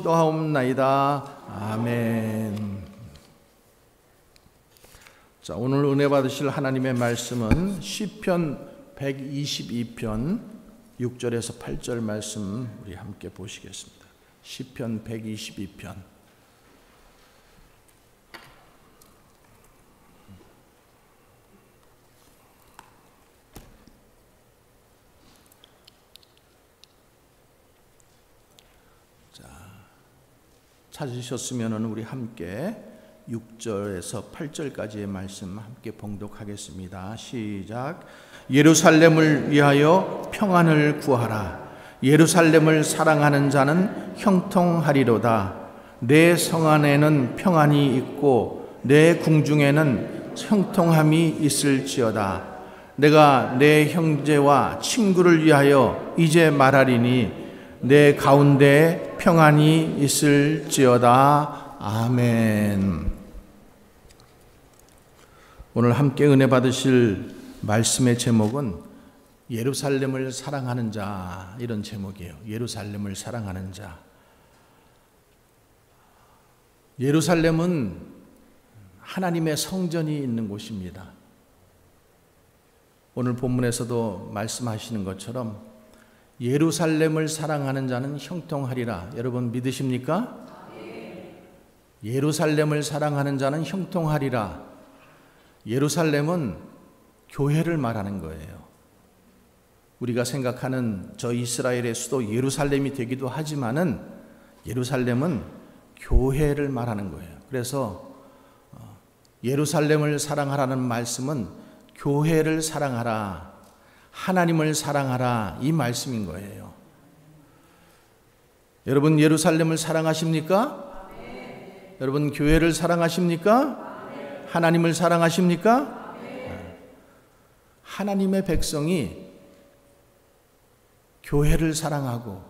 기도하옵나이다. 아멘. 자, 오늘 은혜 받으실 하나님의 말씀은 시편 122편 6절에서 8절 말씀 우리 함께 보시겠습니다. 시편 122편. 찾으셨으면 우리 함께 6절에서 8절까지의 말씀 함께 봉독하겠습니다. 시작. 예루살렘을 위하여 평안을 구하라. 예루살렘을 사랑하는 자는 형통하리로다. 내 성 안에는 평안이 있고 내 궁중에는 형통함이 있을지어다. 내가 내 형제와 친구를 위하여 이제 말하리니 내 가운데 평안이 있을지어다. 아멘. 오늘 함께 은혜 받으실 말씀의 제목은 예루살렘을 사랑하는 자, 이런 제목이에요. 예루살렘을 사랑하는 자. 예루살렘은 하나님의 성전이 있는 곳입니다. 오늘 본문에서도 말씀하시는 것처럼 예루살렘을 사랑하는 자는 형통하리라. 여러분 믿으십니까? 예루살렘을 사랑하는 자는 형통하리라. 예루살렘은 교회를 말하는 거예요. 우리가 생각하는 저 이스라엘의 수도 예루살렘이 되기도 하지만은 예루살렘은 교회를 말하는 거예요. 그래서 예루살렘을 사랑하라는 말씀은 교회를 사랑하라, 하나님을 사랑하라, 이 말씀인 거예요. 여러분 예루살렘을 사랑하십니까? 네. 여러분 교회를 사랑하십니까? 네. 하나님을 사랑하십니까? 네. 하나님의 백성이 교회를 사랑하고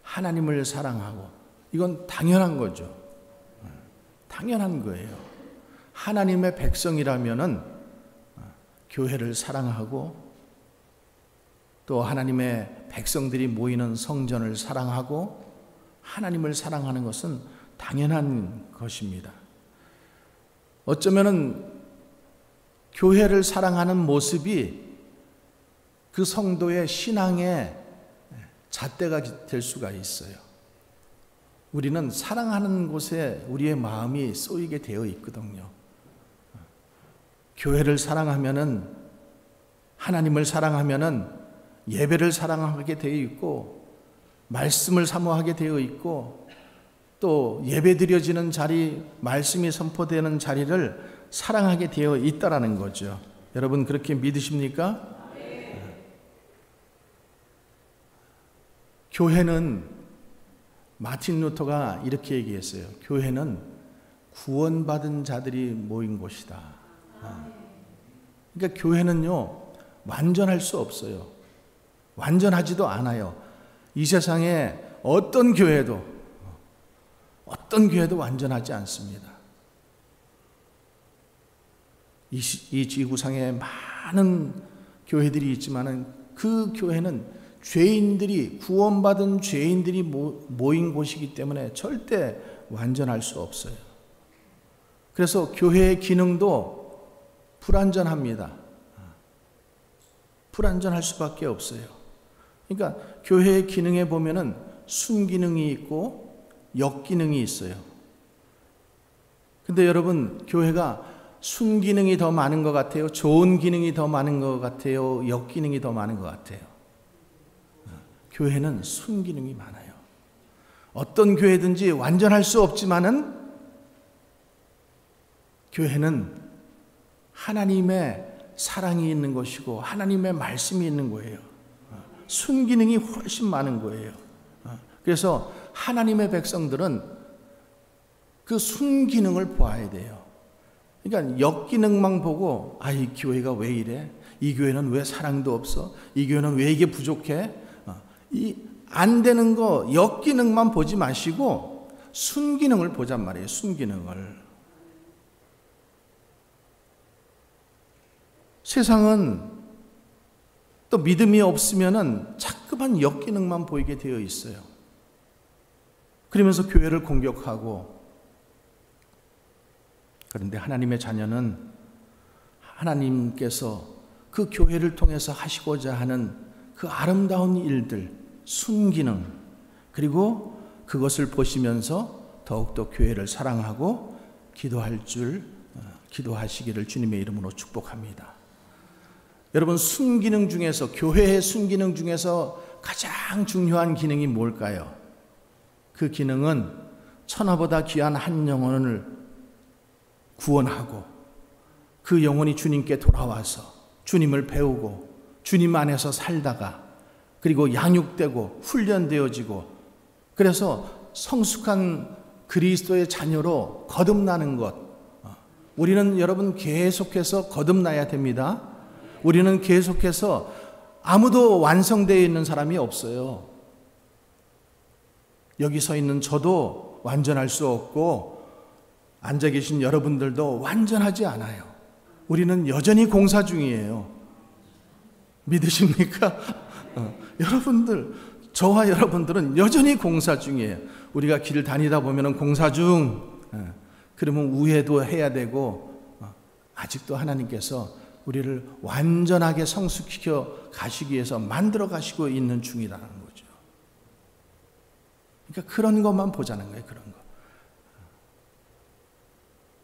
하나님을 사랑하고 이건 당연한 거죠. 당연한 거예요. 하나님의 백성이라면은 교회를 사랑하고 또 하나님의 백성들이 모이는 성전을 사랑하고 하나님을 사랑하는 것은 당연한 것입니다. 어쩌면은 교회를 사랑하는 모습이 그 성도의 신앙의 잣대가 될 수가 있어요. 우리는 사랑하는 곳에 우리의 마음이 쏘이게 되어 있거든요. 교회를 사랑하면은, 하나님을 사랑하면은 예배를 사랑하게 되어 있고 말씀을 사모하게 되어 있고 또 예배 드려지는 자리, 말씀이 선포되는 자리를 사랑하게 되어 있다라는 거죠. 여러분 그렇게 믿으십니까? 네. 교회는 마틴 루터가 이렇게 얘기했어요. 교회는 구원받은 자들이 모인 곳이다. 그러니까 교회는요 완전할 수 없어요. 완전하지도 않아요. 이 세상에 어떤 교회도 완전하지 않습니다. 이 지구상에 많은 교회들이 있지만 그 교회는 죄인들이, 구원받은 죄인들이 모인 곳이기 때문에 절대 완전할 수 없어요. 그래서 교회의 기능도 불완전합니다. 불완전할 수밖에 없어요. 그러니까 교회의 기능에 보면은 순기능이 있고 역기능이 있어요. 근데 여러분 교회가 순기능이 더 많은 것 같아요? 좋은 기능이 더 많은 것 같아요? 역기능이 더 많은 것 같아요? 교회는 순기능이 많아요. 어떤 교회든지 완전할 수 없지만은 교회는 하나님의 사랑이 있는 것이고 하나님의 말씀이 있는 거예요. 순기능이 훨씬 많은 거예요. 그래서 하나님의 백성들은 그 순기능을 보아야 돼요. 그러니까 역기능만 보고 이 교회가 왜 이래? 이 교회는 왜 사랑도 없어? 이 교회는 왜 이게 부족해? 이 안 되는 거 역기능만 보지 마시고 순기능을 보잔 말이에요. 순기능을. 세상은 또 믿음이 없으면은 자꾸만 역기능만 보이게 되어 있어요. 그러면서 교회를 공격하고. 그런데 하나님의 자녀는 하나님께서 그 교회를 통해서 하시고자 하는 그 아름다운 일들, 순기능, 그리고 그것을 보시면서 더욱더 교회를 사랑하고 기도하시기를 주님의 이름으로 축복합니다. 여러분, 순기능 중에서, 교회의 순기능 중에서 가장 중요한 기능이 뭘까요? 그 기능은 천하보다 귀한 한 영혼을 구원하고 그 영혼이 주님께 돌아와서 주님을 배우고 주님 안에서 살다가 그리고 양육되고 훈련되어지고 그래서 성숙한 그리스도의 자녀로 거듭나는 것. 우리는 여러분 계속해서 거듭나야 됩니다. 우리는 계속해서 아무도 완성되어 있는 사람이 없어요. 여기 서 있는 저도 완전할 수 없고 앉아 계신 여러분들도 완전하지 않아요. 우리는 여전히 공사 중이에요. 믿으십니까? 여러분들, 저와 여러분들은 여전히 공사 중이에요. 우리가 길을 다니다 보면 공사 중, 그러면 우회도 해야 되고, 아직도 하나님께서 우리를 완전하게 성숙시켜 가시기 위해서 만들어 가시고 있는 중이라는 거죠. 그러니까 그런 것만 보자는 거예요. 그런 거.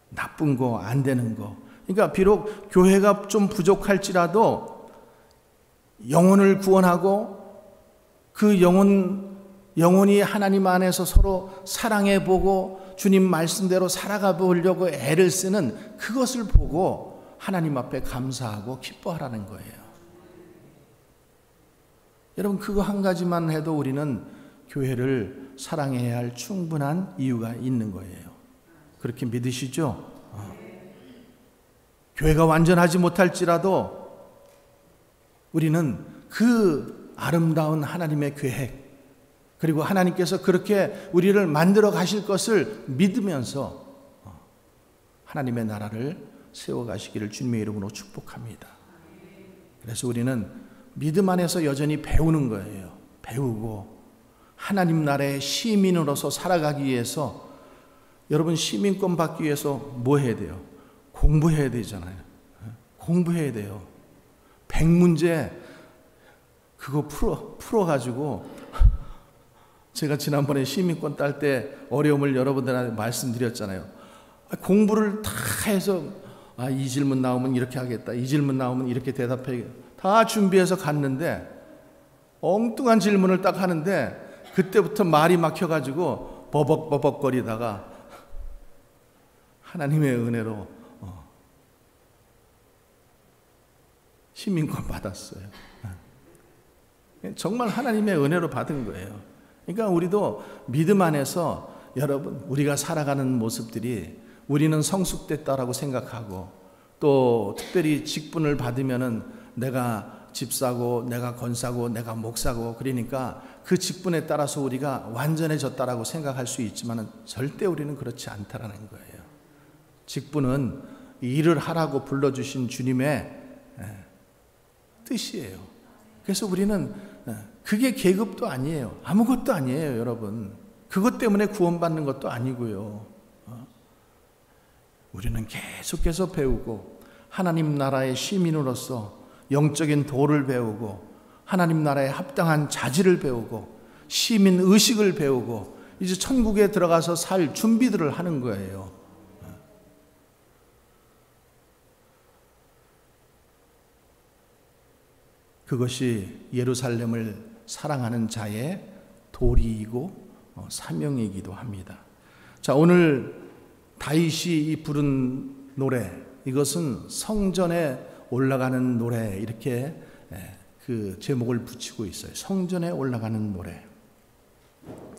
나쁜 거, 안 되는 거. 그러니까 비록 교회가 좀 부족할지라도 영혼을 구원하고 그 영혼이 하나님 안에서 서로 사랑해 보고 주님 말씀대로 살아가 보려고 애를 쓰는 그것을 보고 하나님 앞에 감사하고 기뻐하라는 거예요. 여러분, 그거 한 가지만 해도 우리는 교회를 사랑해야 할 충분한 이유가 있는 거예요. 그렇게 믿으시죠? 교회가 완전하지 못할지라도 우리는 그 아름다운 하나님의 계획, 그리고 하나님께서 그렇게 우리를 만들어 가실 것을 믿으면서 하나님의 나라를 세워가시기를 주님의 이름으로 축복합니다. 그래서 우리는 믿음 안에서 여전히 배우는 거예요. 배우고 하나님 나라의 시민으로서 살아가기 위해서, 여러분 시민권 받기 위해서 뭐 해야 돼요? 공부해야 되잖아요. 공부해야 돼요. 100문제 그거 풀어가지고 제가 지난번에 시민권 딸 때 어려움을 여러분들한테 말씀드렸잖아요. 공부를 다 해서 이 질문 나오면 이렇게 하겠다, 이 질문 나오면 이렇게 대답해야겠다, 다 준비해서 갔는데 엉뚱한 질문을 딱 하는데 그때부터 말이 막혀가지고 버벅버벅거리다가 하나님의 은혜로 시민권 받았어요. 정말 하나님의 은혜로 받은 거예요. 그러니까 우리도 믿음 안에서 여러분, 우리가 살아가는 모습들이 우리는 성숙됐다라고 생각하고, 또 특별히 직분을 받으면은 내가 집사고 내가 권사고 내가 목사고, 그러니까 그 직분에 따라서 우리가 완전해졌다라고 생각할 수 있지만 절대 우리는 그렇지 않다라는 거예요. 직분은 일을 하라고 불러주신 주님의 뜻이에요. 그래서 우리는 그게 계급도 아니에요. 아무것도 아니에요, 여러분. 그것 때문에 구원받는 것도 아니고요. 우리는 계속해서 배우고 하나님 나라의 시민으로서 영적인 도를 배우고 하나님 나라에 합당한 자질을 배우고 시민 의식을 배우고 이제 천국에 들어가서 살 준비들을 하는 거예요. 그것이 예루살렘을 사랑하는 자의 도리이고 사명이기도 합니다. 자, 오늘 다윗이 부른 노래, 이것은 성전에 올라가는 노래, 이렇게 그 제목을 붙이고 있어요. 성전에 올라가는 노래.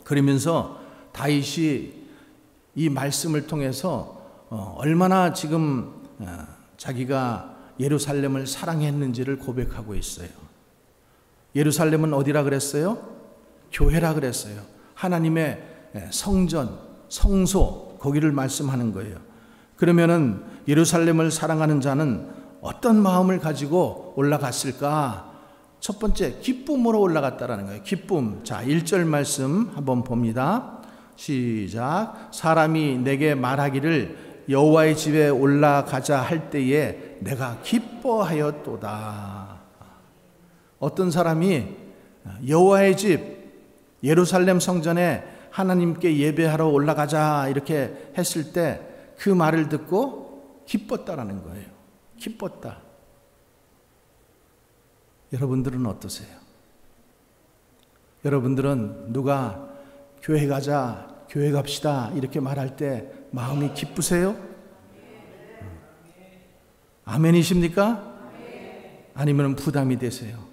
그러면서 다윗이 이 말씀을 통해서 얼마나 지금 자기가 예루살렘을 사랑했는지를 고백하고 있어요. 예루살렘은 어디라 그랬어요? 교회라 그랬어요. 하나님의 성전, 성소, 거기를 말씀하는 거예요. 그러면은 예루살렘을 사랑하는 자는 어떤 마음을 가지고 올라갔을까? 첫 번째, 기쁨으로 올라갔다라는 거예요. 기쁨. 자, 1절 말씀 한번 봅니다. 시작. 사람이 내게 말하기를 여호와의 집에 올라가자 할 때에 내가 기뻐하였도다. 어떤 사람이 여호와의 집 예루살렘 성전에 하나님께 예배하러 올라가자 이렇게 했을 때 그 말을 듣고 기뻤다라는 거예요. 기뻤다. 여러분들은 어떠세요? 여러분들은 누가 교회 가자, 교회 갑시다 이렇게 말할 때 마음이 기쁘세요? 아멘이십니까? 아니면 부담이 되세요?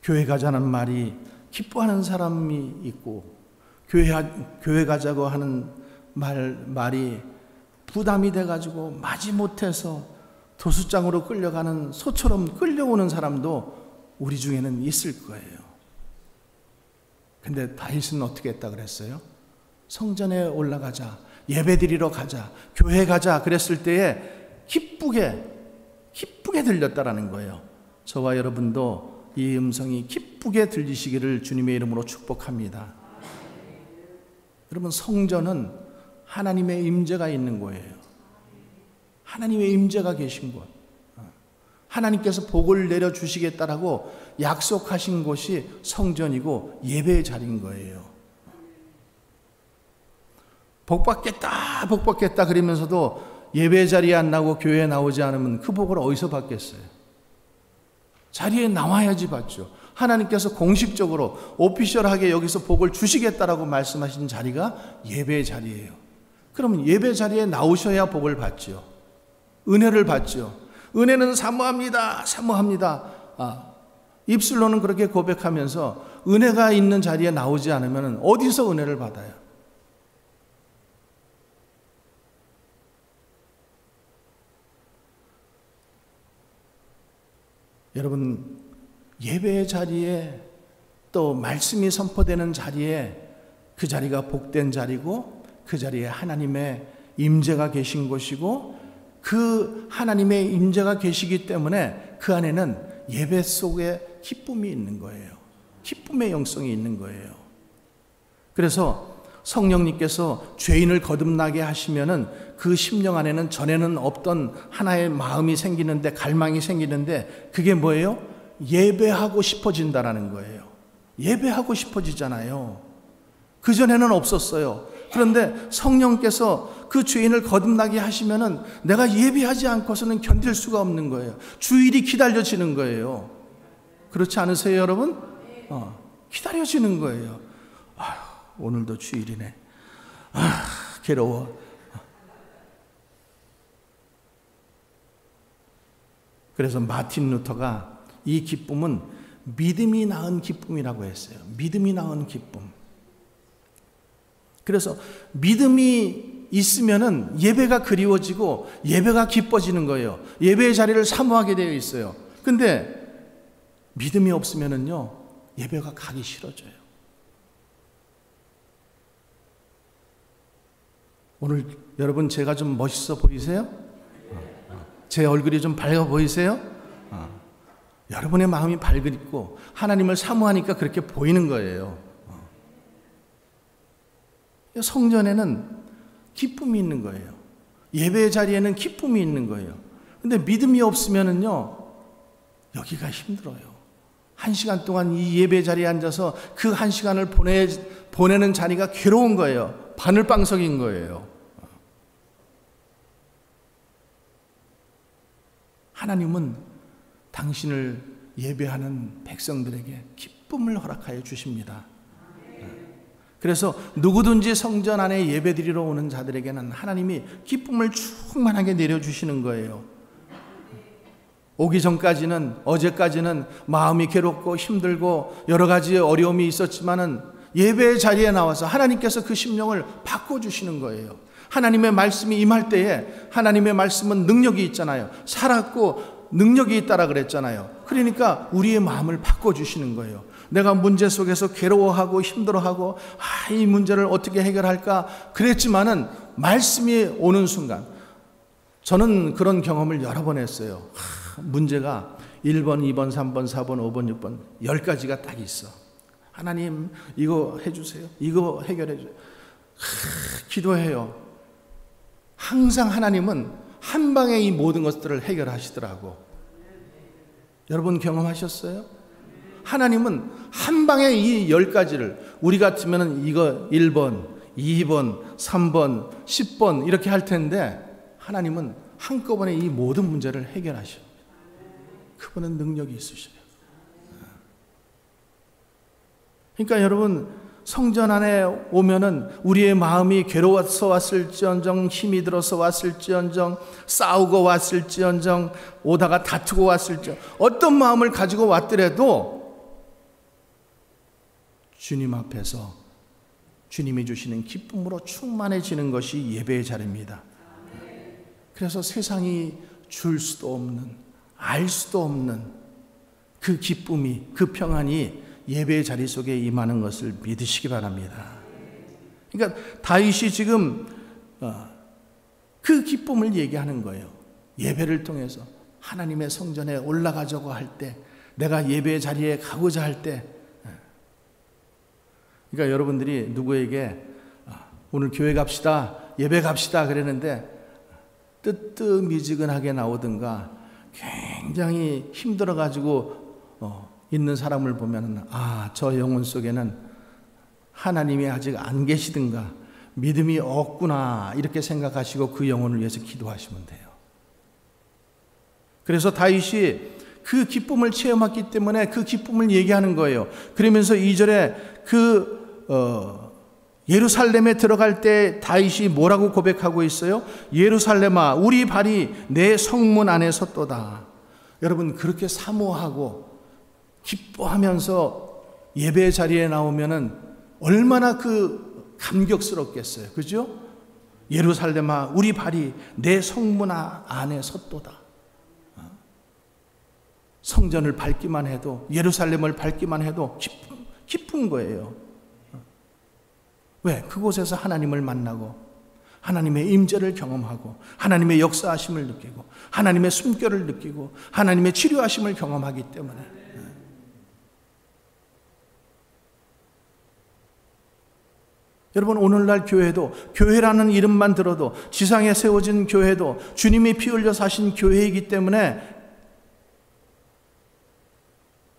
교회 가자는 말이 기뻐하는 사람이 있고 교회 가자고 하는 말이 부담이 돼가지고 마지못해서 도수장으로 끌려가는 소처럼 끌려오는 사람도 우리 중에는 있을 거예요. 근데 다윗은 어떻게 했다 그랬어요? 성전에 올라가자, 예배드리러 가자, 교회 가자 그랬을 때에 기쁘게 들렸다라는 거예요. 저와 여러분도 이 음성이 기쁘게 들리시기를 주님의 이름으로 축복합니다. 여러분, 성전은 하나님의 임재가 있는 거예요. 하나님의 임재가 계신 곳. 하나님께서 복을 내려주시겠다라고 약속하신 곳이 성전이고 예배의 자리인 거예요. 복 받겠다 그러면서도 예배 자리에 안 나오고 교회에 나오지 않으면 그 복을 어디서 받겠어요? 자리에 나와야지 받죠. 하나님께서 공식적으로 오피셜하게 여기서 복을 주시겠다라고 말씀하신 자리가 예배의 자리예요. 그러면 예배 자리에 나오셔야 복을 받죠. 은혜를 받죠. 은혜는 사모합니다. 입술로는 그렇게 고백하면서 은혜가 있는 자리에 나오지 않으면 어디서 은혜를 받아요? 여러분, 예배의 자리에 또 말씀이 선포되는 자리에 그 자리가 복된 자리고 그 자리에 하나님의 임재가 계신 곳이고 그 하나님의 임재가 계시기 때문에 그 안에는 예배 속에 기쁨이 있는 거예요. 기쁨의 영성이 있는 거예요. 그래서 성령님께서 죄인을 거듭나게 하시면은 그 심령 안에는 전에는 없던 하나의 마음이 생기는데, 갈망이 생기는데, 그게 뭐예요? 예배하고 싶어진다라는 거예요. 예배하고 싶어지잖아요. 그전에는 없었어요. 그런데 성령께서 그 죄인을 거듭나게 하시면은 내가 예배하지 않고서는 견딜 수가 없는 거예요. 주일이 기다려지는 거예요. 그렇지 않으세요, 여러분? 기다려지는 거예요. 아휴, 오늘도 주일이네. 괴로워. 그래서 마틴 루터가 이 기쁨은 믿음이 낳은 기쁨이라고 했어요. 믿음이 낳은 기쁨. 그래서 믿음이 있으면은 예배가 그리워지고 예배가 기뻐지는 거예요. 예배의 자리를 사모하게 되어 있어요. 근데 믿음이 없으면은요, 예배가 가기 싫어져요. 오늘 여러분, 제가 좀 멋있어 보이세요? 제 얼굴이 좀 밝아 보이세요? 여러분의 마음이 밝고 하나님을 사모하니까 그렇게 보이는 거예요. 성전에는 기쁨이 있는 거예요. 예배의 자리에는 기쁨이 있는 거예요. 근데 믿음이 없으면은요, 여기가 힘들어요. 1시간 동안 이 예배 자리에 앉아서 그 1시간을 보내는 자리가 괴로운 거예요. 바늘방석인 거예요. 하나님은 당신을 예배하는 백성들에게 기쁨을 허락하여 주십니다. 그래서 누구든지 성전 안에 예배드리러 오는 자들에게는 하나님이 기쁨을 충만하게 내려주시는 거예요. 오기 전까지는, 어제까지는 마음이 괴롭고 힘들고 여러 가지 어려움이 있었지만은 예배의 자리에 나와서 하나님께서 그 심령을 바꿔주시는 거예요. 하나님의 말씀이 임할 때에 하나님의 말씀은 능력이 있잖아요. 살았고 능력이 있다라 그랬잖아요. 그러니까 우리의 마음을 바꿔주시는 거예요. 내가 문제 속에서 괴로워하고 힘들어하고 이 문제를 어떻게 해결할까 그랬지만은 말씀이 오는 순간, 저는 그런 경험을 여러 번 했어요. 문제가 1번, 2번, 3번, 4번, 5번, 6번 10가지가 딱 있어. 하나님 이거 해주세요. 이거 해결해 주세요. 기도해요. 항상 하나님은 한 방에 이 모든 것들을 해결하시더라고. 여러분 경험하셨어요? 하나님은 한 방에 이 10가지를, 우리 같으면 이거 1번, 2번, 3번, 10번 이렇게 할 텐데 하나님은 한꺼번에 이 모든 문제를 해결하셔. 그분은 능력이 있으셔요. 그러니까 여러분, 성전 안에 오면은 우리의 마음이 괴로워서 왔을지언정, 힘이 들어서 왔을지언정, 싸우고 왔을지언정, 오다가 다투고 왔을지언정, 어떤 마음을 가지고 왔더라도 주님 앞에서 주님이 주시는 기쁨으로 충만해지는 것이 예배의 자리입니다. 그래서 세상이 줄 수도 없는, 알 수도 없는 그 기쁨이, 그 평안이 예배의 자리 속에 임하는 것을 믿으시기 바랍니다. 그러니까 다윗이 지금 그 기쁨을 얘기하는 거예요. 예배를 통해서 하나님의 성전에 올라가자고 할 때, 내가 예배의 자리에 가고자 할 때, 그러니까 여러분들이 누구에게 오늘 교회 갑시다, 예배 갑시다 그랬는데 뜨뜻미지근하게 나오든가 굉장히 힘들어가지고 있는 사람을 보면 저 영혼 속에는 하나님이 아직 안 계시든가 믿음이 없구나 이렇게 생각하시고 그 영혼을 위해서 기도하시면 돼요. 그래서 다윗이 그 기쁨을 체험했기 때문에 그 기쁨을 얘기하는 거예요. 그러면서 2절에 예루살렘에 들어갈 때 다윗이 뭐라고 고백하고 있어요? 예루살렘아, 우리 발이 내 성문 안에 섰도다. 여러분, 그렇게 사모하고 기뻐하면서 예배 자리에 나오면은 얼마나 그 감격스럽겠어요. 그죠? 예루살렘아, 우리 발이 내 성문 안에 섰도다. 성전을 밟기만 해도, 예루살렘을 밟기만 해도 기쁜 거예요. 왜? 그곳에서 하나님을 만나고 하나님의 임재를 경험하고 하나님의 역사하심을 느끼고 하나님의 숨결을 느끼고 하나님의 치료하심을 경험하기 때문에. 여러분, 오늘날 교회도, 교회라는 이름만 들어도, 지상에 세워진 교회도 주님이 피 흘려 사신 교회이기 때문에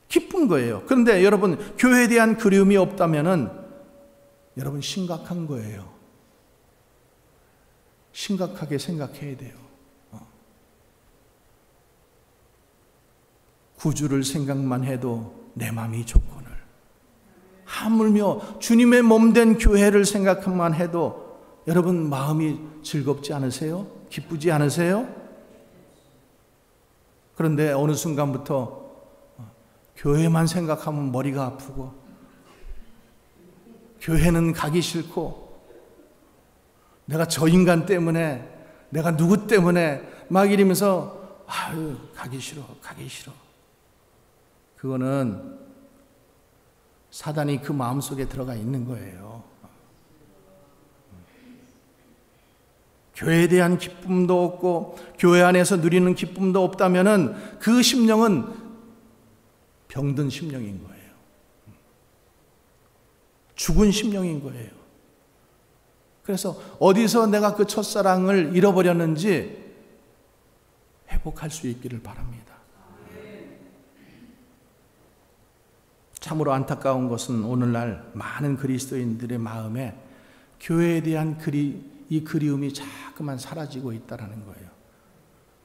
기쁜 거예요. 그런데 여러분, 교회에 대한 그리움이 없다면은 여러분 심각한 거예요. 심각하게 생각해야 돼요. 구주를 생각만 해도 내 마음이 좋거늘, 하물며 주님의 몸된 교회를 생각만 해도 여러분 마음이 즐겁지 않으세요? 기쁘지 않으세요? 그런데 어느 순간부터 교회만 생각하면 머리가 아프고 교회는 가기 싫고 내가 저 인간 때문에, 내가 누구 때문에 막 이러면서 가기 싫어. 그거는 사단이 그 마음속에 들어가 있는 거예요. 교회에 대한 기쁨도 없고 교회 안에서 누리는 기쁨도 없다면은 그 심령은 병든 심령인 거예요. 죽은 심령인 거예요. 그래서 어디서 내가 그 첫사랑을 잃어버렸는지 회복할 수 있기를 바랍니다. 참으로 안타까운 것은 오늘날 많은 그리스도인들의 마음에 교회에 대한 이 그리움이 자꾸만 사라지고 있다는 거예요.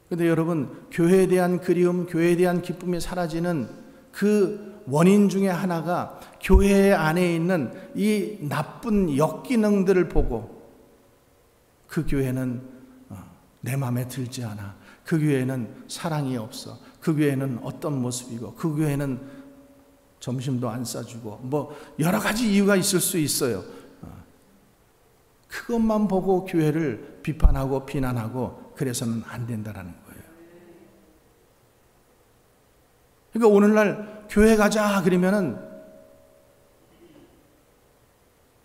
그런데 여러분, 교회에 대한 그리움, 교회에 대한 기쁨이 사라지는 그 원인 중에 하나가 교회 안에 있는 이 나쁜 역기능들을 보고 그 교회는 내 마음에 들지 않아, 그 교회는 사랑이 없어, 그 교회는 어떤 모습이고, 그 교회는 점심도 안 싸주고, 뭐 여러 가지 이유가 있을 수 있어요. 그것만 보고 교회를 비판하고 비난하고 그래서는 안 된다는 거예요. 그러니까 오늘날 교회 가자 그러면은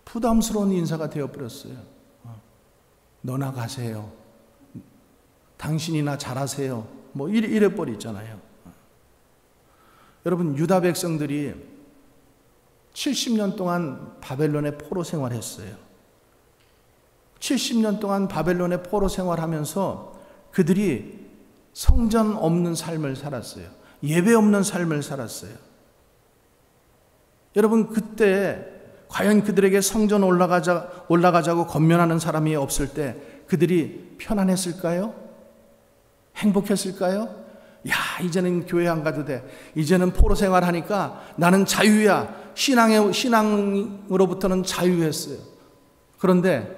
부담스러운 인사가 되어버렸어요. 너나 가세요. 당신이나 잘하세요. 뭐 이래버리잖아요. 여러분, 유다 백성들이 70년 동안 바벨론의 포로 생활했어요. 70년 동안 바벨론의 포로 생활하면서 그들이 성전 없는 삶을 살았어요. 예배 없는 삶을 살았어요. 여러분, 그때 과연 그들에게 성전 올라가자고 권면하는 사람이 없을 때 그들이 편안했을까요? 행복했을까요? 야, 이제는 교회 안 가도 돼. 이제는 포로 생활하니까 나는 자유야. 신앙으로부터는 자유했어요. 그런데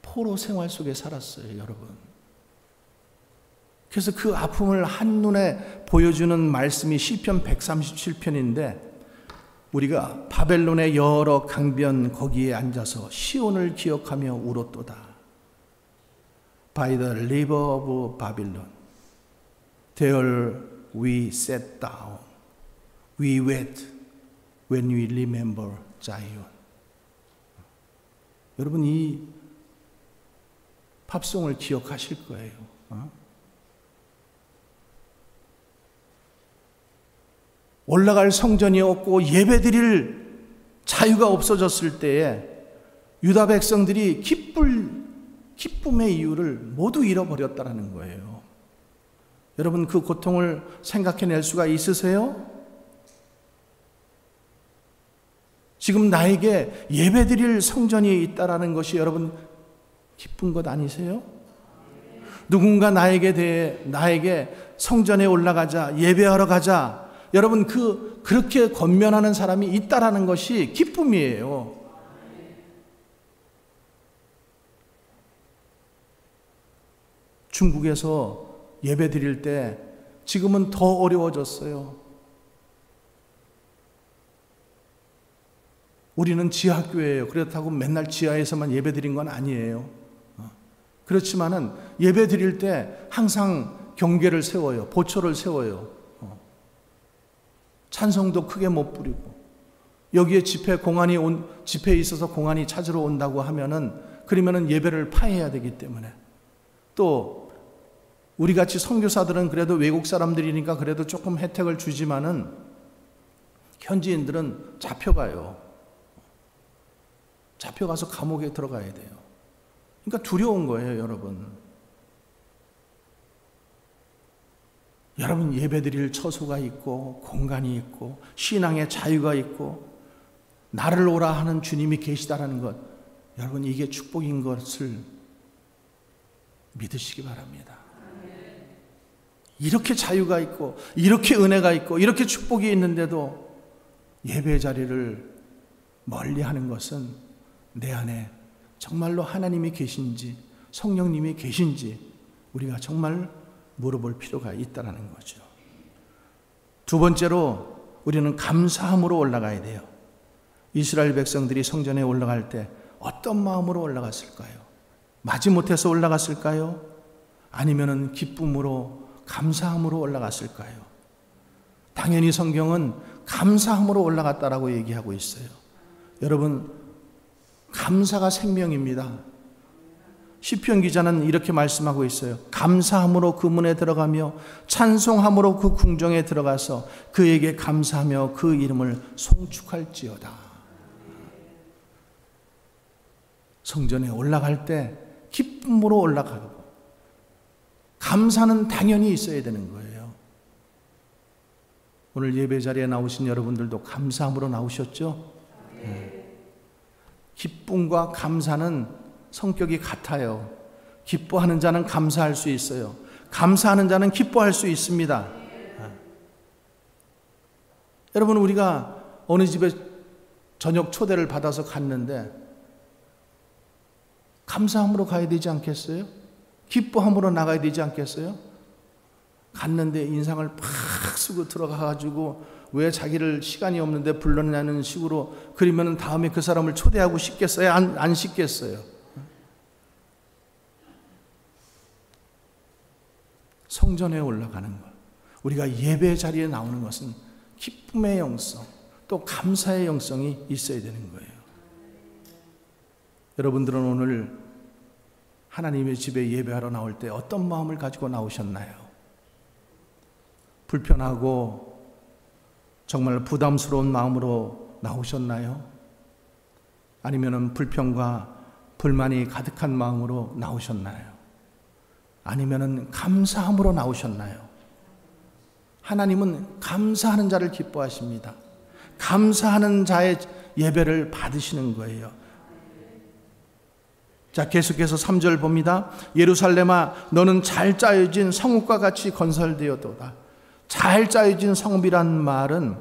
포로 생활 속에 살았어요, 여러분. 그래서 그 아픔을 한눈에 보여주는 말씀이 시편 137편인데, 우리가 바벨론의 여러 강변 거기에 앉아서 시온을 기억하며 울었도다. By the river of Babylon, there we sat down, we wept when we remember Zion. 여러분, 이 팝송을 기억하실 거예요. 올라갈 성전이 없고 예배드릴 자유가 없어졌을 때에 유다 백성들이 기쁨의 이유를 모두 잃어버렸다는 거예요. 여러분, 그 고통을 생각해낼 수가 있으세요? 지금 나에게 예배드릴 성전이 있다라는 것이 여러분 기쁜 것 아니세요? 누군가 나에게 성전에 올라가자, 예배하러 가자. 여러분, 그렇게 권면하는 사람이 있다라는 것이 기쁨이에요. 중국에서 예배 드릴 때 지금은 더 어려워졌어요. 우리는 지하교회예요. 그렇다고 맨날 지하에서만 예배 드린 건 아니에요. 그렇지만은 예배 드릴 때 항상 경계를 세워요. 보초를 세워요. 찬송도 크게 못 부리고, 여기에 집회에 있어서 공안이 찾으러 온다고 그러면은 예배를 파해야 되기 때문에, 또 우리 같이 선교사들은 그래도 외국 사람들이니까 그래도 조금 혜택을 주지만은 현지인들은 잡혀가요. 잡혀가서 감옥에 들어가야 돼요. 그러니까 두려운 거예요, 여러분. 여러분, 예배드릴 처소가 있고 공간이 있고 신앙의 자유가 있고 나를 오라 하는 주님이 계시다라는 것, 여러분, 이게 축복인 것을 믿으시기 바랍니다. 이렇게 자유가 있고 이렇게 은혜가 있고 이렇게 축복이 있는데도 예배 자리를 멀리하는 것은 내 안에 정말로 하나님이 계신지 성령님이 계신지 우리가 정말 물어볼 필요가 있다는 거죠. 두 번째로 우리는 감사함으로 올라가야 돼요. 이스라엘 백성들이 성전에 올라갈 때 어떤 마음으로 올라갔을까요? 마지못해서 올라갔을까요? 아니면은 기쁨으로 감사함으로 올라갔을까요? 당연히 성경은 감사함으로 올라갔다라고 얘기하고 있어요. 여러분, 감사가 생명입니다. 시편 기자는 이렇게 말씀하고 있어요. 감사함으로 그 문에 들어가며 찬송함으로 그 궁정에 들어가서 그에게 감사하며 그 이름을 송축할지어다. 성전에 올라갈 때 기쁨으로 올라가고 감사는 당연히 있어야 되는 거예요. 오늘 예배 자리에 나오신 여러분들도 감사함으로 나오셨죠? 기쁨과 감사는 성격이 같아요. 기뻐하는 자는 감사할 수 있어요. 감사하는 자는 기뻐할 수 있습니다. 여러분, 우리가 어느 집에 저녁 초대를 받아서 갔는데 감사함으로 가야 되지 않겠어요? 기뻐함으로 나가야 되지 않겠어요? 갔는데 인상을 팍 쓰고 들어가가지고 왜 자기를 시간이 없는데 불렀냐는 식으로 그러면 다음에 그 사람을 초대하고 싶겠어요? 안 싶겠어요? 성전에 올라가는 것, 우리가 예배 자리에 나오는 것은 기쁨의 영성, 또 감사의 영성이 있어야 되는 거예요. 여러분들은 오늘 하나님의 집에 예배하러 나올 때 어떤 마음을 가지고 나오셨나요? 불편하고 정말 부담스러운 마음으로 나오셨나요? 아니면은 불평과 불만이 가득한 마음으로 나오셨나요? 아니면은 감사함으로 나오셨나요? 하나님은 감사하는 자를 기뻐하십니다. 감사하는 자의 예배를 받으시는 거예요. 자, 계속해서 3절 봅니다. 예루살렘아, 너는 잘 짜여진 성읍과 같이 건설되었도다. 잘 짜여진 성읍이란 말은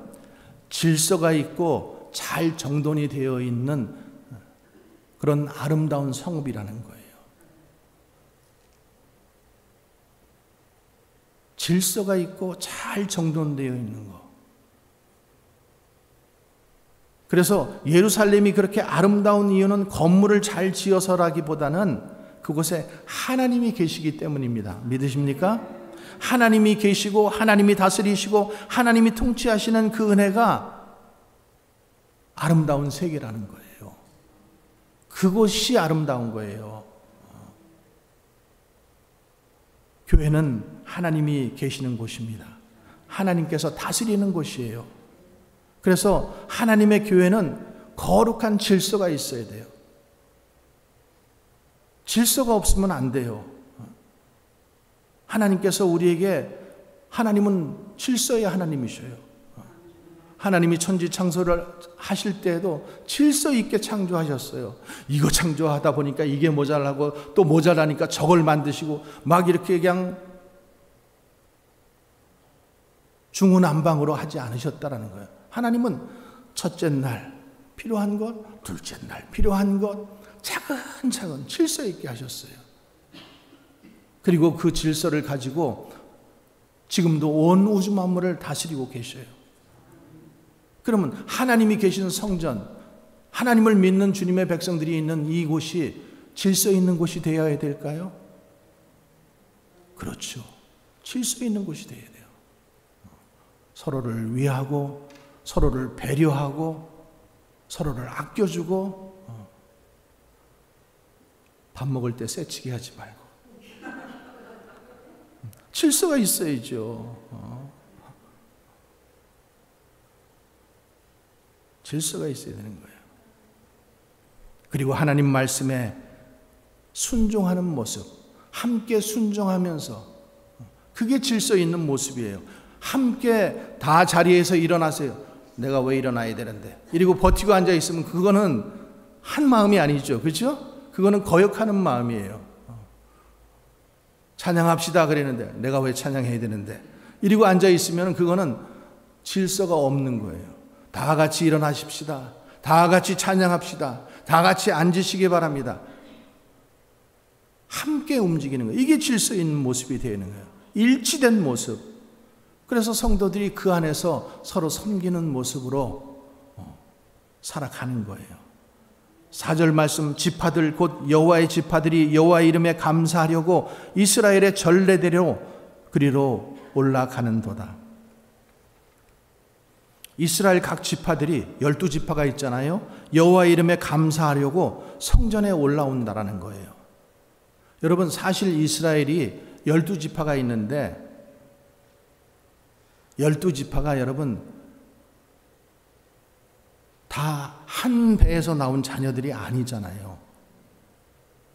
질서가 있고 잘 정돈이 되어 있는 그런 아름다운 성읍이라는 거예요. 질서가 있고 잘 정돈되어 있는 거. 그래서 예루살렘이 그렇게 아름다운 이유는 건물을 잘 지어서라기보다는 그곳에 하나님이 계시기 때문입니다. 믿으십니까? 하나님이 계시고 하나님이 다스리시고 하나님이 통치하시는 그 은혜가 아름다운 세계라는 거예요. 그곳이 아름다운 거예요. 교회는 하나님이 계시는 곳입니다. 하나님께서 다스리는 곳이에요. 그래서 하나님의 교회는 거룩한 질서가 있어야 돼요. 질서가 없으면 안 돼요. 하나님께서 우리에게, 하나님은 질서의 하나님이셔요. 하나님이 천지 창조를 하실 때에도 질서 있게 창조하셨어요. 이거 창조하다 보니까 이게 모자라고 또 모자라니까 저걸 만드시고 막 이렇게 그냥 중구난방으로 하지 않으셨다라는 거예요. 하나님은 첫째 날 필요한 것, 둘째 날 필요한 것 차근차근 질서 있게 하셨어요. 그리고 그 질서를 가지고 지금도 온 우주 만물을 다스리고 계셔요. 그러면 하나님이 계신 성전, 하나님을 믿는 주님의 백성들이 있는 이곳이 질서 있는 곳이 되어야 될까요? 그렇죠. 질서 있는 곳이 되어야 돼요. 서로를 위하고 서로를 배려하고 서로를 아껴주고 밥 먹을 때 새치기 하지 말고 질서가 있어야죠. 질서가 있어야 되는 거예요. 그리고 하나님 말씀에 순종하는 모습, 함께 순종하면서, 그게 질서 있는 모습이에요. 함께 다 자리에서 일어나세요. 내가 왜 일어나야 되는데 이러고 버티고 앉아 있으면 그거는 한 마음이 아니죠. 그렇죠? 그거는 거역하는 마음이에요. 찬양합시다 그랬는데 내가 왜 찬양해야 되는데 이러고 앉아 있으면 그거는 질서가 없는 거예요. 다 같이 일어나십시다. 다 같이 찬양합시다. 다 같이 앉으시기 바랍니다. 함께 움직이는 거예요. 이게 질서 있는 모습이 되는 거예요. 일치된 모습. 그래서 성도들이 그 안에서 서로 섬기는 모습으로 살아가는 거예요. 4절 말씀, 지파들 곧 여호와의 지파들이 여호와의 이름에 감사하려고 이스라엘의 전례대로 그리로 올라가는도다. 이스라엘 각 지파들이 12지파가 있잖아요. 여호와의 이름에 감사하려고 성전에 올라온다라는 거예요. 여러분, 사실 이스라엘이 12지파가 있는데 12지파가 여러분 다 한 배에서 나온 자녀들이 아니잖아요.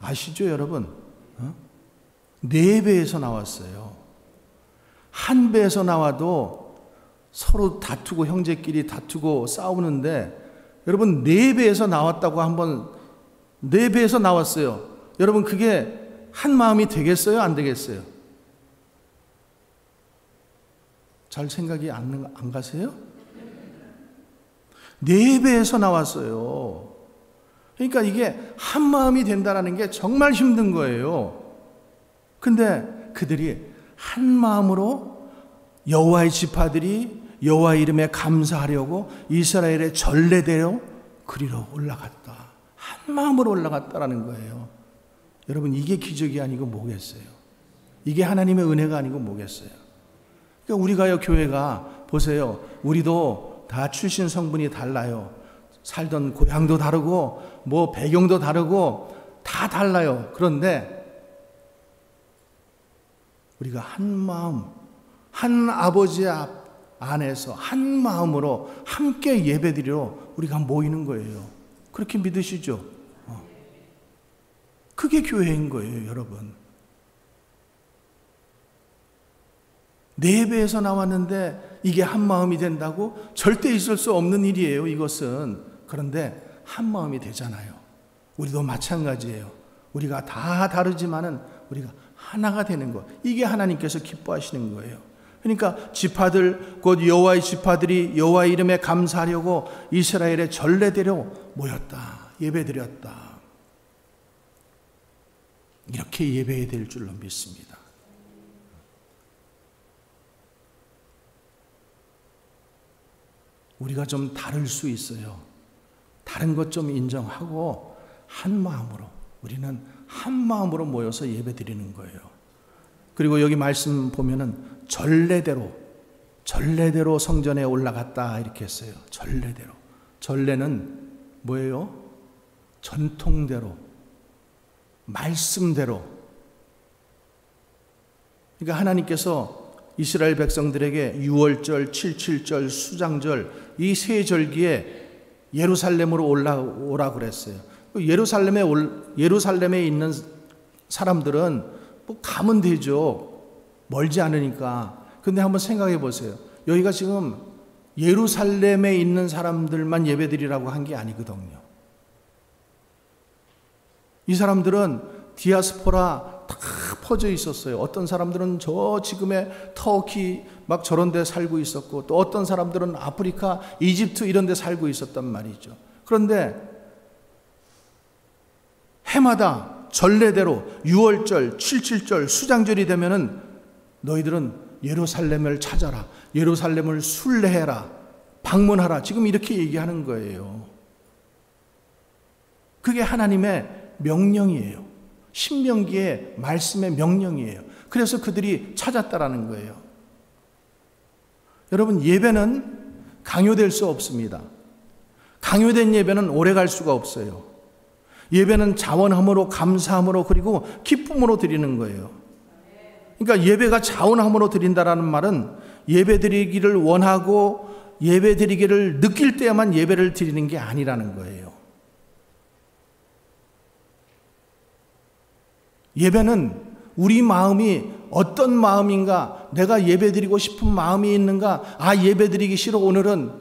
아시죠, 여러분? 4배에서 나왔어요. 한 배에서 나와도 서로 다투고 형제끼리 다투고 싸우는데 여러분 4배에서 나왔다고 한번 4배에서 나왔어요. 여러분 그게 한 마음이 되겠어요? 안 되겠어요? 잘 생각이 안 가세요? 4배에서 나왔어요. 그러니까 이게 한 마음이 된다는 게 정말 힘든 거예요. 근데 그들이 한 마음으로 여호와의 지파들이 여호와의 이름에 감사하려고 이스라엘의 전례대로 그리로 올라갔다. 한 마음으로 올라갔다라는 거예요. 여러분 이게 기적이 아니고 뭐겠어요? 이게 하나님의 은혜가 아니고 뭐겠어요? 그러니까 우리가요, 교회가 보세요. 우리도 다 출신 성분이 달라요. 살던 고향도 다르고 뭐 배경도 다르고 다 달라요. 그런데 우리가 한 마음, 한 아버지 앞 안에서 한 마음으로 함께 예배드리러 우리가 모이는 거예요. 그렇게 믿으시죠? 그게 교회인 거예요, 여러분. 네 예배에서 나왔는데 이게 한 마음이 된다고? 절대 있을 수 없는 일이에요, 이것은. 그런데 한 마음이 되잖아요. 우리도 마찬가지예요. 우리가 다 다르지만은 우리가 하나가 되는 거. 이게 하나님께서 기뻐하시는 거예요. 그러니까 지파들, 곧 여호와의 지파들이 여호와의 이름에 감사하려고 이스라엘의 전례대로 모였다. 예배드렸다. 이렇게 예배해야 될 줄로 믿습니다. 우리가 좀 다를 수 있어요. 다른 것 좀 인정하고 한 마음으로, 우리는 한 마음으로 모여서 예배 드리는 거예요. 그리고 여기 말씀 보면은 전례대로 성전에 올라갔다 이렇게 했어요. 전례대로. 전례는 뭐예요? 전통대로, 말씀대로. 그러니까 하나님께서 이스라엘 백성들에게 유월절, 칠칠절, 수장절 이 세 절기에 예루살렘으로 올라오라 그랬어요. 예루살렘에 있는 사람들은 뭐 가면 되죠. 멀지 않으니까. 근데 한번 생각해 보세요. 여기가 지금 예루살렘에 있는 사람들만 예배드리라고 한 게 아니거든요. 이 사람들은 디아스포라 다 퍼져 있었어요. 어떤 사람들은 저 지금의 터키 막 저런 데 살고 있었고, 또 어떤 사람들은 아프리카, 이집트 이런 데 살고 있었단 말이죠. 그런데 해마다 전례대로 유월절, 칠칠절, 수장절이 되면은 너희들은 예루살렘을 찾아라, 예루살렘을 순례해라, 방문하라, 지금 이렇게 얘기하는 거예요. 그게 하나님의 명령이에요. 신명기의 말씀의 명령이에요. 그래서 그들이 찾았다라는 거예요. 여러분, 예배는 강요될 수 없습니다. 강요된 예배는 오래 갈 수가 없어요. 예배는 자원함으로, 감사함으로, 그리고 기쁨으로 드리는 거예요. 그러니까 예배가 자원함으로 드린다라는 말은 예배 드리기를 원하고 예배 드리기를 느낄 때만 예배를 드리는 게 아니라는 거예요. 예배는 우리 마음이 어떤 마음인가, 내가 예배 드리고 싶은 마음이 있는가, 예배 드리기 싫어 오늘은,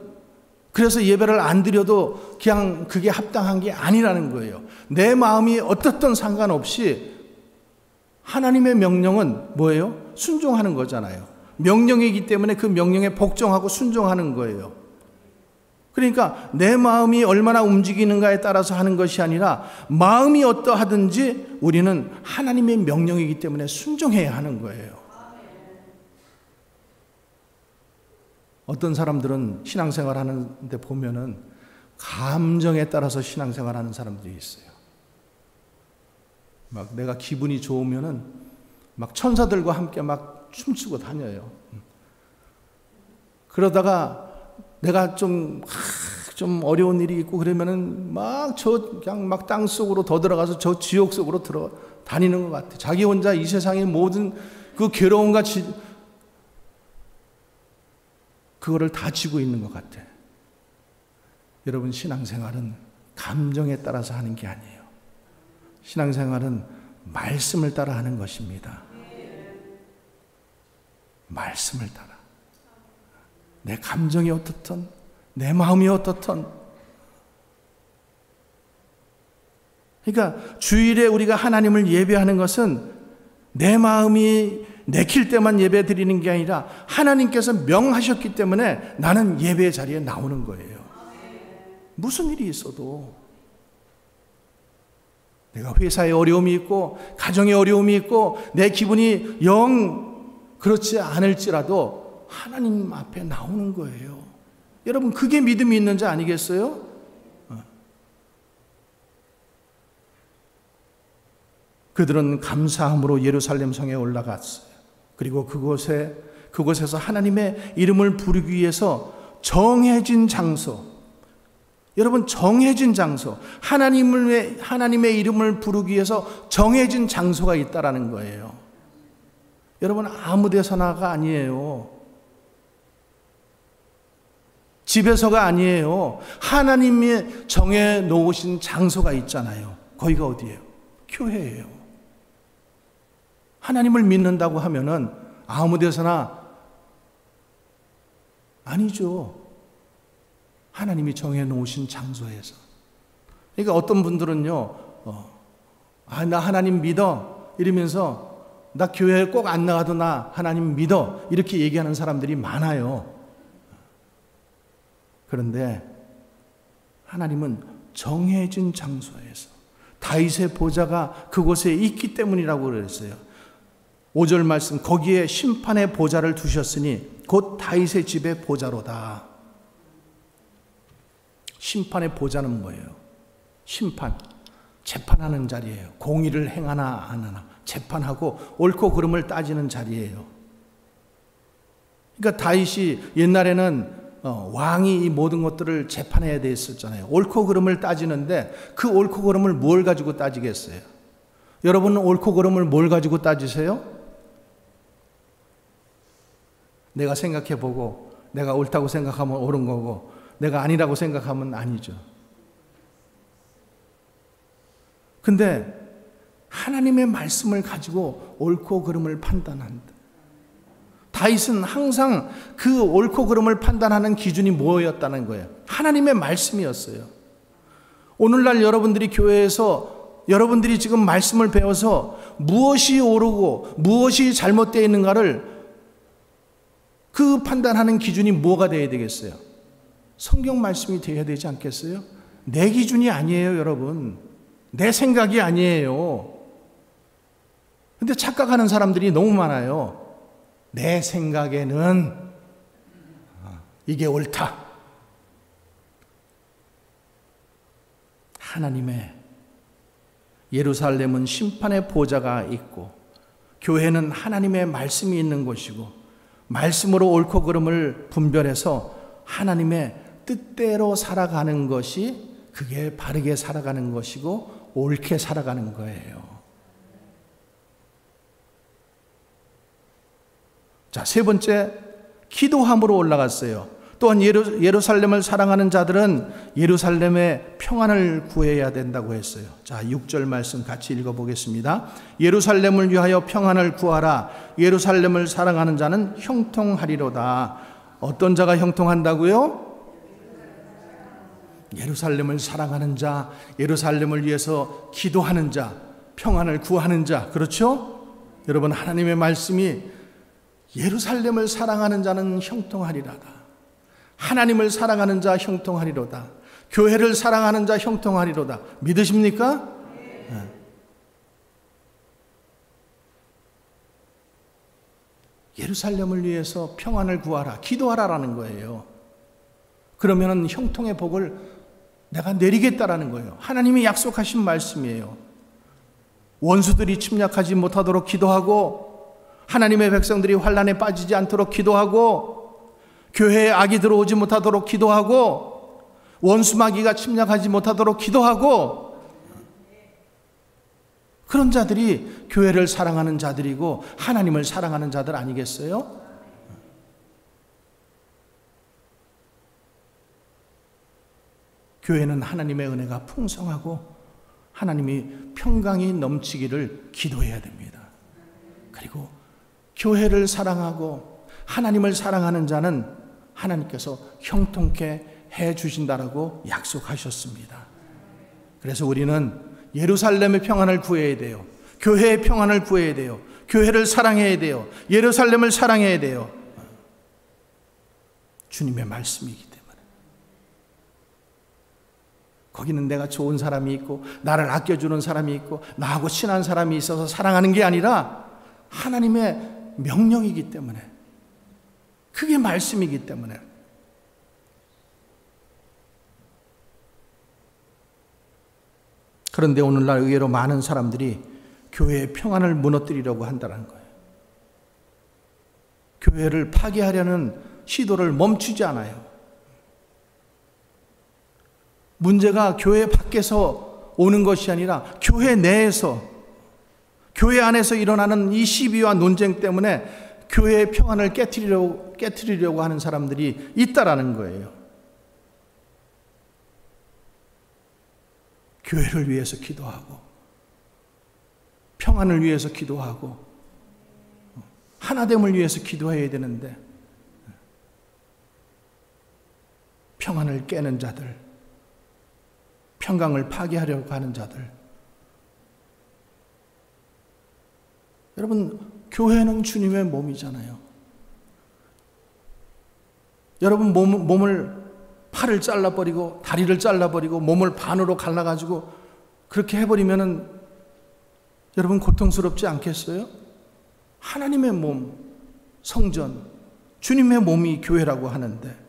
그래서 예배를 안 드려도 그냥 그게 합당한 게 아니라는 거예요. 내 마음이 어떻든 상관없이 하나님의 명령은 뭐예요? 순종하는 거잖아요. 명령이기 때문에 그 명령에 복종하고 순종하는 거예요. 그러니까 내 마음이 얼마나 움직이는가에 따라서 하는 것이 아니라 마음이 어떠하든지 우리는 하나님의 명령이기 때문에 순종해야 하는 거예요. 어떤 사람들은 신앙생활 하는데 보면은 감정에 따라서 신앙생활 하는 사람들이 있어요. 막 내가 기분이 좋으면은 막 천사들과 함께 막 춤추고 다녀요. 그러다가 내가 좀 어려운 일이 있고 그러면은 그냥 막 땅 속으로 더 들어가서 저 지옥 속으로 다니는 것 같아. 자기 혼자 이 세상의 모든 그 괴로움과 그거를 다 지고 있는 것 같아. 여러분, 신앙생활은 감정에 따라서 하는 게 아니에요. 신앙생활은 말씀을 따라 하는 것입니다. 말씀을 따라. 내 감정이 어떻든, 내 마음이 어떻든. 그러니까 주일에 우리가 하나님을 예배하는 것은 내 마음이 내킬 때만 예배 드리는 게 아니라 하나님께서 명하셨기 때문에 나는 예배 자리에 나오는 거예요. 무슨 일이 있어도, 내가 회사에 어려움이 있고 가정에 어려움이 있고 내 기분이 영 그렇지 않을지라도 하나님 앞에 나오는 거예요. 여러분, 그게 믿음이 있는 자 아니겠어요? 그들은 감사함으로 예루살렘 성에 올라갔어요. 그리고 그곳에서 하나님의 이름을 부르기 위해서 정해진 장소, 여러분, 정해진 장소, 하나님의 이름을 부르기 위해서 정해진 장소가 있다라는 거예요. 여러분, 아무 데서나가 아니에요. 집에서가 아니에요. 하나님이 정해 놓으신 장소가 있잖아요. 거기가 어디예요? 교회예요. 하나님을 믿는다고 하면은 아무 데서나 아니죠. 하나님이 정해 놓으신 장소에서. 그러니까 어떤 분들은요, 나 하나님 믿어 이러면서 나 교회에 꼭 안 나가도 나 하나님 믿어 이렇게 얘기하는 사람들이 많아요. 그런데 하나님은 정해진 장소에서 다윗의 보좌가 그곳에 있기 때문이라고 그랬어요. 5절 말씀, 거기에 심판의 보좌를 두셨으니 곧 다윗의 집의 보좌로다. 심판의 보좌는 뭐예요? 심판, 재판하는 자리예요. 공의를 행하나 안 하나 재판하고 옳고 그름을 따지는 자리예요. 그러니까 다윗이 옛날에는 왕이 이 모든 것들을 재판해야 됐었잖아요. 옳고 그름을 따지는데 그 옳고 그름을 뭘 가지고 따지겠어요? 여러분은 옳고 그름을 뭘 가지고 따지세요? 내가 생각해보고 내가 옳다고 생각하면 옳은 거고 내가 아니라고 생각하면 아니죠. 근데 하나님의 말씀을 가지고 옳고 그름을 판단한다. 다윗은 항상 그 옳고 그름을 판단하는 기준이 뭐였다는 거예요? 하나님의 말씀이었어요. 오늘날 여러분들이 교회에서 여러분들이 지금 말씀을 배워서 무엇이 옳고 무엇이 잘못되어 있는가를 그 판단하는 기준이 뭐가 되어야 되겠어요? 성경 말씀이 되어야 되지 않겠어요? 내 기준이 아니에요, 여러분. 내 생각이 아니에요. 근데 착각하는 사람들이 너무 많아요. 내 생각에는 이게 옳다. 하나님의 예루살렘은 심판의 보좌가 있고 교회는 하나님의 말씀이 있는 곳이고 말씀으로 옳고 그름을 분별해서 하나님의 뜻대로 살아가는 것이 그게 바르게 살아가는 것이고 옳게 살아가는 거예요. 자, 세 번째, 기도함으로 올라갔어요. 또한 예루살렘을 사랑하는 자들은 예루살렘의 평안을 구해야 된다고 했어요. 자, 6절 말씀 같이 읽어보겠습니다. 예루살렘을 위하여 평안을 구하라. 예루살렘을 사랑하는 자는 형통하리로다. 어떤 자가 형통한다고요? 예루살렘을 사랑하는 자, 예루살렘을 위해서 기도하는 자, 평안을 구하는 자. 그렇죠? 여러분, 하나님의 말씀이 예루살렘을 사랑하는 자는 형통하리로다. 하나님을 사랑하는 자 형통하리로다. 교회를 사랑하는 자 형통하리로다. 믿으십니까? 네. 예루살렘을 위해서 평안을 구하라, 기도하라라는 거예요. 그러면 형통의 복을 내가 내리겠다라는 거예요. 하나님이 약속하신 말씀이에요. 원수들이 침략하지 못하도록 기도하고 하나님의 백성들이 환난에 빠지지 않도록 기도하고 교회에 악이 들어오지 못하도록 기도하고 원수 마귀가 침략하지 못하도록 기도하고 그런 자들이 교회를 사랑하는 자들이고 하나님을 사랑하는 자들 아니겠어요? 교회는 하나님의 은혜가 풍성하고 하나님이 평강이 넘치기를 기도해야 됩니다. 그리고 교회를 사랑하고 하나님을 사랑하는 자는 하나님께서 형통케 해 주신다라고 약속하셨습니다. 그래서 우리는 예루살렘의 평안을 구해야 돼요. 교회의 평안을 구해야 돼요. 교회를 사랑해야 돼요. 예루살렘을 사랑해야 돼요. 주님의 말씀이기 때문에. 거기는 내가 좋은 사람이 있고 나를 아껴주는 사람이 있고 나하고 친한 사람이 있어서 사랑하는 게 아니라 하나님의 명령이기 때문에, 그게 말씀이기 때문에. 그런데 오늘날 의외로 많은 사람들이 교회의 평안을 무너뜨리려고 한다는 거예요. 교회를 파괴하려는 시도를 멈추지 않아요. 문제가 교회 밖에서 오는 것이 아니라 교회 내에서, 교회 안에서 일어나는 이 시비와 논쟁 때문에 교회의 평안을 깨트리려고 하는 사람들이 있다라는 거예요. 교회를 위해서 기도하고 평안을 위해서 기도하고 하나됨을 위해서 기도해야 되는데 평안을 깨는 자들, 평강을 파괴하려고 하는 자들. 여러분, 교회는 주님의 몸이잖아요. 여러분 몸을 팔을 잘라버리고 다리를 잘라버리고 몸을 반으로 갈라가지고 그렇게 해버리면은 여러분 고통스럽지 않겠어요? 하나님의 몸, 성전, 주님의 몸이 교회라고 하는데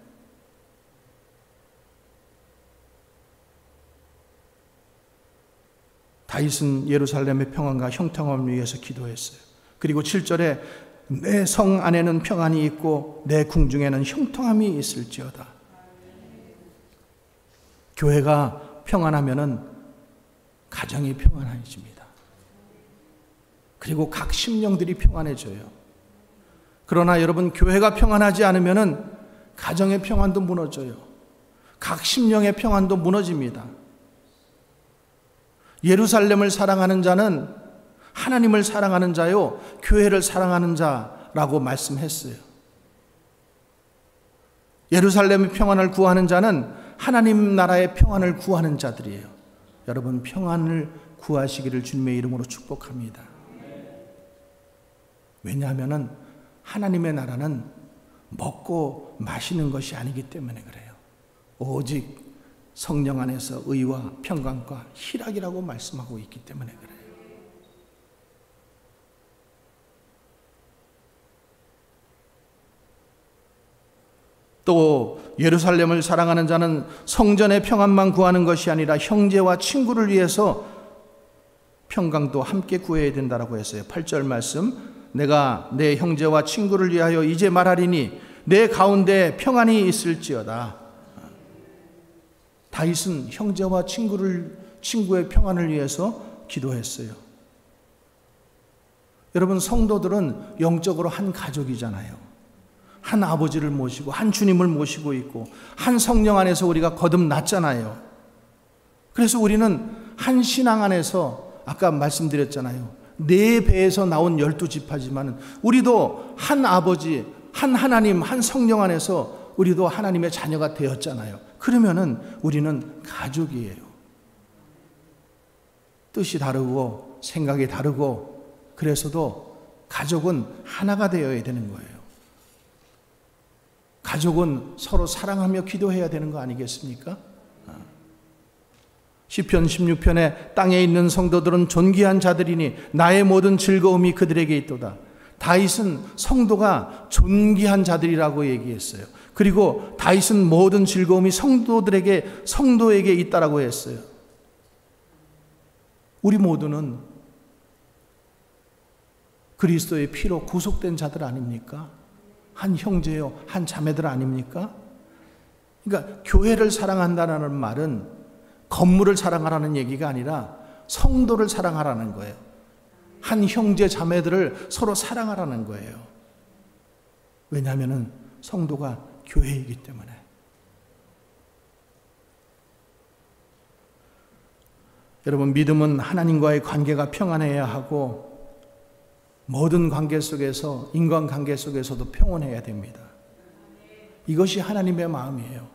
다윗은 예루살렘의 평안과 형통함을 위해서 기도했어요. 그리고 7절에 내 성 안에는 평안이 있고 내 궁중에는 형통함이 있을지어다. 교회가 평안하면은 가정이 평안해집니다. 그리고 각 심령들이 평안해져요. 그러나 여러분, 교회가 평안하지 않으면은 가정의 평안도 무너져요. 각 심령의 평안도 무너집니다. 예루살렘을 사랑하는 자는 하나님을 사랑하는 자요, 교회를 사랑하는 자라고 말씀했어요. 예루살렘의 평안을 구하는 자는 하나님 나라의 평안을 구하는 자들이에요. 여러분, 평안을 구하시기를 주님의 이름으로 축복합니다. 왜냐하면 하나님의 나라는 먹고 마시는 것이 아니기 때문에 그래요. 오직 성령 안에서 의와 평강과 희락이라고 말씀하고 있기 때문에 그래요. 또 예루살렘을 사랑하는 자는 성전의 평안만 구하는 것이 아니라 형제와 친구를 위해서 평강도 함께 구해야 된다고 했어요. 8절 말씀, 내가 내 형제와 친구를 위하여 이제 말하리니 내 가운데 평안이 있을지어다. 다윗은 형제와 친구의 평안을 위해서 기도했어요. 여러분, 성도들은 영적으로 한 가족이잖아요. 한 아버지를 모시고 한 주님을 모시고 있고 한 성령 안에서 우리가 거듭났잖아요. 그래서 우리는 한 신앙 안에서 아까 말씀드렸잖아요. 네 배에서 나온 12지파지만 우리도 한 아버지, 한 하나님, 한 성령 안에서 우리도 하나님의 자녀가 되었잖아요. 그러면은 우리는 가족이에요. 뜻이 다르고 생각이 다르고 그래서도 가족은 하나가 되어야 되는 거예요. 가족은 서로 사랑하며 기도해야 되는 거 아니겠습니까? 시편 16편에 땅에 있는 성도들은 존귀한 자들이니 나의 모든 즐거움이 그들에게 있도다. 다윗은 성도가 존귀한 자들이라고 얘기했어요. 그리고 다윗은 모든 즐거움이 성도에게 있다라고 했어요. 우리 모두는 그리스도의 피로 구속된 자들 아닙니까? 한 형제요, 한 자매들 아닙니까? 그러니까 교회를 사랑한다는 말은 건물을 사랑하라는 얘기가 아니라 성도를 사랑하라는 거예요. 한 형제 자매들을 서로 사랑하라는 거예요. 왜냐하면 성도가 교회이기 때문에. 여러분, 믿음은 하나님과의 관계가 평안해야 하고 모든 관계 속에서, 인간관계 속에서도 평온해야 됩니다. 이것이 하나님의 마음이에요.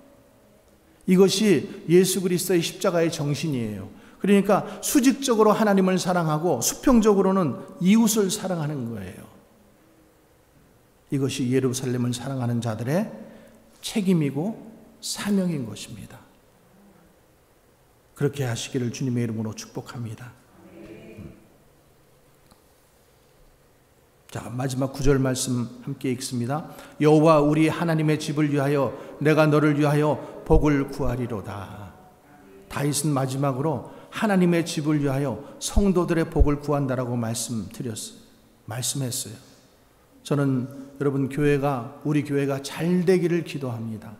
이것이 예수 그리스도의 십자가의 정신이에요. 그러니까 수직적으로 하나님을 사랑하고 수평적으로는 이웃을 사랑하는 거예요. 이것이 예루살렘을 사랑하는 자들의 책임이고 사명인 것입니다. 그렇게 하시기를 주님의 이름으로 축복합니다. 자, 마지막 9절 말씀 함께 읽습니다. 여호와 우리 하나님의 집을 위하여 내가 너를 위하여 복을 구하리로다. 다윗은 마지막으로 하나님의 집을 위하여 성도들의 복을 구한다라고 말씀했어요. 저는 여러분 우리 교회가 잘 되기를 기도합니다.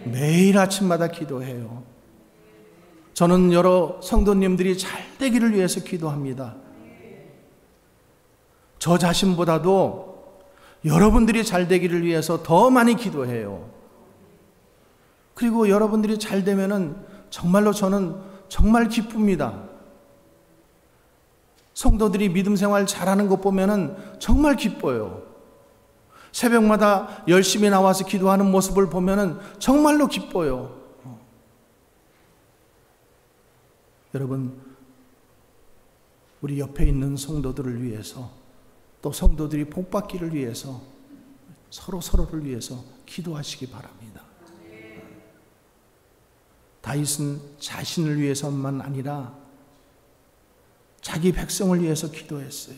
매일 아침마다 기도해요. 저는 여러 성도님들이 잘 되기를 위해서 기도합니다. 저 자신보다도 여러분들이 잘 되기를 위해서 더 많이 기도해요. 그리고 여러분들이 잘 되면은 정말로 저는 정말 기쁩니다. 성도들이 믿음 생활 잘하는 것 보면은 정말 기뻐요. 새벽마다 열심히 나와서 기도하는 모습을 보면은 정말로 기뻐요. 여러분, 우리 옆에 있는 성도들을 위해서, 또 성도들이 복받기를 위해서 서로를 위해서 기도하시기 바랍니다. 다윗은 자신을 위해서만 아니라 자기 백성을 위해서 기도했어요.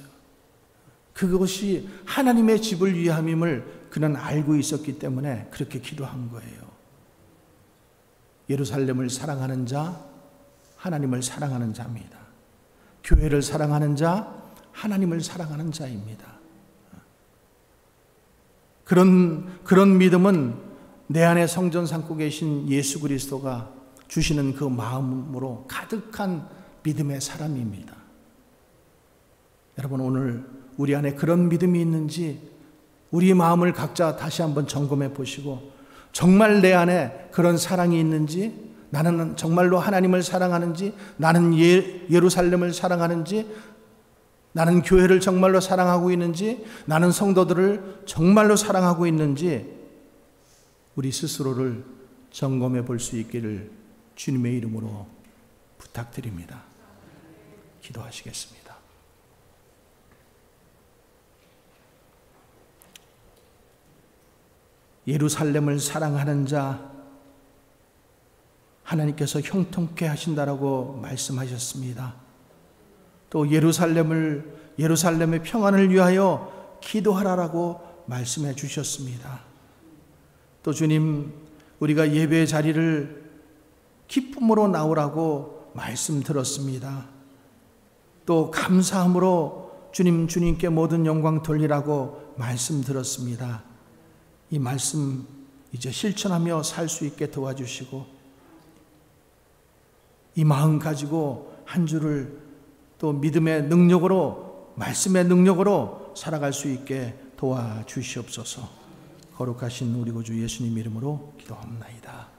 그것이 하나님의 집을 위함임을 그는 알고 있었기 때문에 그렇게 기도한 거예요. 예루살렘을 사랑하는 자, 하나님을 사랑하는 자입니다. 교회를 사랑하는 자, 하나님을 사랑하는 자입니다. 그런 믿음은 내 안에 성전 삼고 계신 예수 그리스도가 주시는 그 마음으로 가득한 믿음의 사람입니다. 여러분, 오늘 우리 안에 그런 믿음이 있는지 우리 마음을 각자 다시 한번 점검해 보시고, 정말 내 안에 그런 사랑이 있는지, 나는 정말로 하나님을 사랑하는지, 나는 예루살렘을 사랑하는지, 나는 교회를 정말로 사랑하고 있는지, 나는 성도들을 정말로 사랑하고 있는지 우리 스스로를 점검해 볼 수 있기를 주님의 이름으로 부탁드립니다. 기도하시겠습니다. 예루살렘을 사랑하는 자, 하나님께서 형통케 하신다라고 말씀하셨습니다. 또 예루살렘의 평안을 위하여 기도하라라고 말씀해 주셨습니다. 또 주님, 우리가 예배의 자리를 기쁨으로 나오라고 말씀 들었습니다. 또 감사함으로 주님께 모든 영광 돌리라고 말씀 들었습니다. 이 말씀 이제 실천하며 살 수 있게 도와주시고, 이 마음 가지고 한 주를 또 믿음의 능력으로, 말씀의 능력으로 살아갈 수 있게 도와주시옵소서. 거룩하신 우리 구주 예수님 이름으로 기도합나이다.